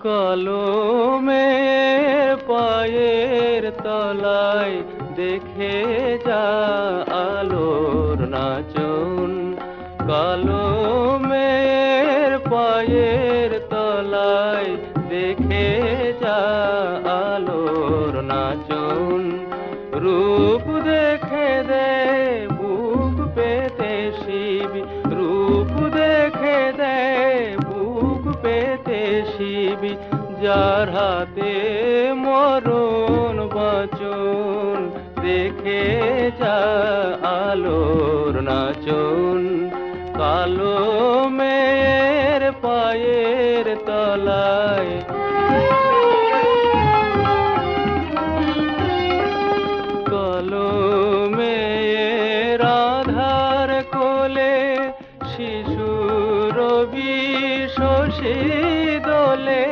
কলমের পায়ের তলায় দেখে যা আলোর নাচন। কলমের পায়ের তলায় দেখে যা আলোর নাচন। রূপ দেখে দে বুক পেতে শিবি, রূপ দেখে দে বুক পেতে শিবি, যার হাতে মরণ বচন দেখে যা আলোর নাচন। কালো মেয়ের পায়ের তলায়